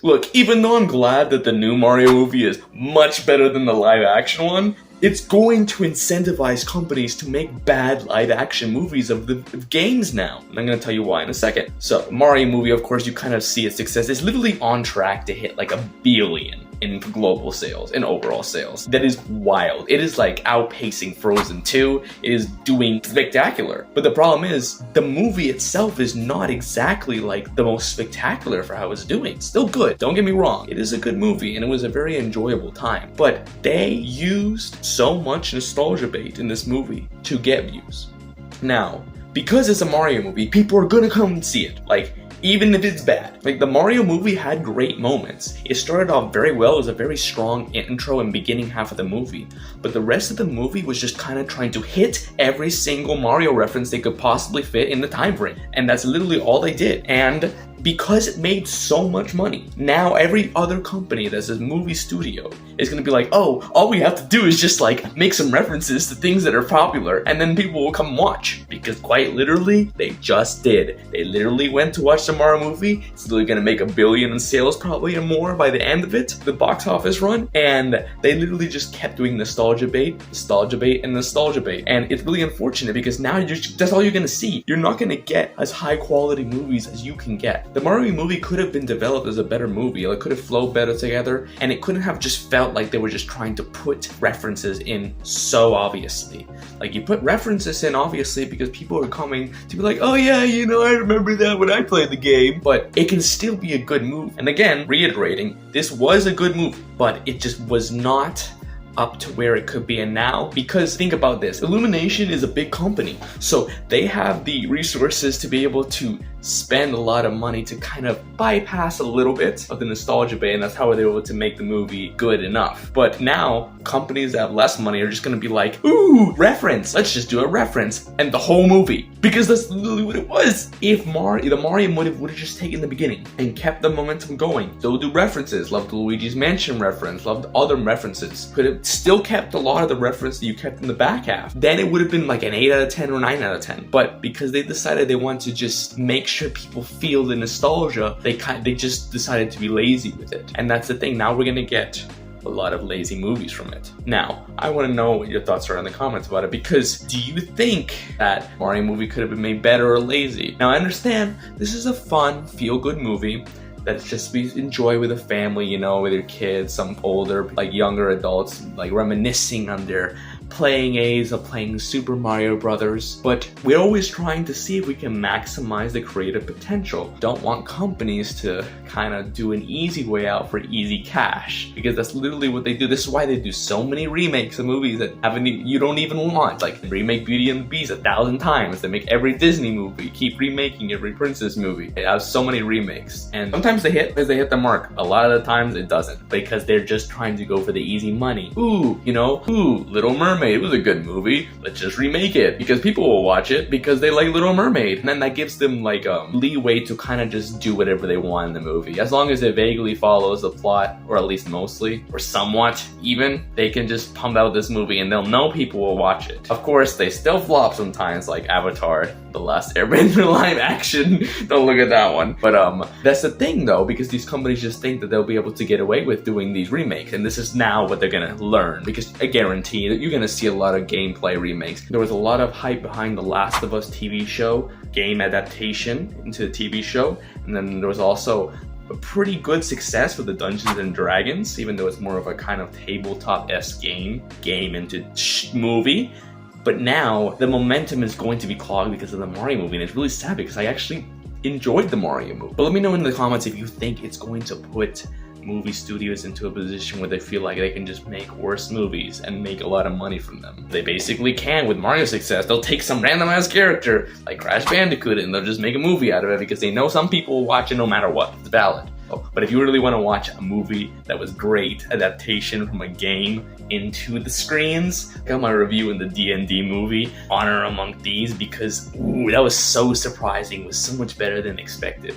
Look, even though I'm glad that the new Mario movie is much better than the live action one, it's going to incentivize companies to make bad live-action movies of games now. And I'm going to tell you why in a second. So, Mario movie, of course, you kind of see its success. It's literally on track to hit like $1 billion in global sales, in overall sales. That is wild. It is like outpacing Frozen 2. It is doing spectacular. But the problem is, the movie itself is not exactly like the most spectacular for how it's doing. It's still good, don't get me wrong. It is a good movie and it was a very enjoyable time. But they used so much nostalgia bait in this movie to get views. Now, because it's a Mario movie, people are gonna come and see it. Like, even if it's bad. Like, the Mario movie had great moments. It started off very well. It was a very strong intro and beginning half of the movie. But the rest of the movie was just kind of trying to hit every single Mario reference they could possibly fit in the time frame. And that's literally all they did. And because it made so much money, now every other company that's a movie studio is gonna be like, oh, all we have to do is just like make some references to things that are popular and then people will come watch. Because quite literally, they just did. They literally went to watch the Mario movie. It's literally gonna make $1 billion in sales probably and more by the end of it, the box office run. And they literally just kept doing nostalgia bait, and nostalgia bait. And it's really unfortunate because now that's all you're gonna see. You're not gonna get as high quality movies as you can get. The Mario movie could have been developed as a better movie. It could have flowed better together, and it couldn't have just felt like they were just trying to put references in so obviously. Like, you put references in obviously because people are coming to be like, oh yeah, you know, I remember that when I played the game. But it can still be a good movie. And again, reiterating, this was a good movie, but it just was not up to where it could be. And now, because think about this, Illumination is a big company, so they have the resources to be able to spend a lot of money to kind of bypass a little bit of the nostalgia bait, and that's how they're able to make the movie good enough. But now, companies that have less money are just gonna be like, ooh, reference, let's just do a reference, and the whole movie, because that's literally what it was. If the Mario movie would have just taken the beginning and kept the momentum going, they'll do references, loved the Luigi's Mansion reference, loved other references, could have still kept a lot of the reference that you kept in the back half, then it would have been like an 8 out of 10 or 9 out of 10. But because they decided they want to just make sure people feel the nostalgia, they just decided to be lazy with it. And that's the thing, now we're gonna get a lot of lazy movies from it. Now, I want to know what your thoughts are in the comments about it, because do you think that Mario movie could have been made better or lazy? Now, I understand this is a fun, feel-good movie that's just we enjoy with a family, you know, with your kids, some older, like younger adults, like reminiscing on their playing A's of playing Super Mario Brothers. But we're always trying to see if we can maximize the creative potential. Don't want companies to kind of do an easy way out for easy cash, because that's literally what they do. This is why they do so many remakes of movies that you don't even want. Like, they remake Beauty and the Beast 1,000 times. They make every Disney movie, keep remaking every princess movie. They have so many remakes, and sometimes they hit the mark. A lot of the times it doesn't, because they're just trying to go for the easy money. Ooh, you know, Little Mermaid, it was a good movie, let's just remake it because people will watch it because they like Little Mermaid. And then that gives them like leeway to kind of just do whatever they want in the movie. As long as it vaguely follows the plot, or at least mostly, or somewhat even, they can just pump out this movie and they'll know people will watch it. Of course, they still flop sometimes, like Avatar, The Last Airbender live action. Don't look at that one. But that's the thing though, because these companies just think that they'll be able to get away with doing these remakes, and this is now what they're gonna learn, because I guarantee that you're gonna see a lot of gameplay remakes. There was a lot of hype behind the Last of Us TV show, game adaptation into the TV show, and then there was also a pretty good success with the Dungeons and Dragons, even though it's more of a kind of tabletop-esque game into movie. But now the momentum is going to be clogged because of the Mario movie, and it's really sad because I actually enjoyed the Mario movie. But let me know in the comments if you think it's going to put movie studios into a position where they feel like they can just make worse movies and make a lot of money from them. They basically can with Mario's success. They'll take some random ass character like Crash Bandicoot and they'll just make a movie out of it because they know some people will watch it no matter what. It's valid. But if you really want to watch a movie that was great, adaptation from a game into the screens, I got my review in the D&D movie, Honor Among Thieves, because ooh, that was so surprising. It was so much better than expected.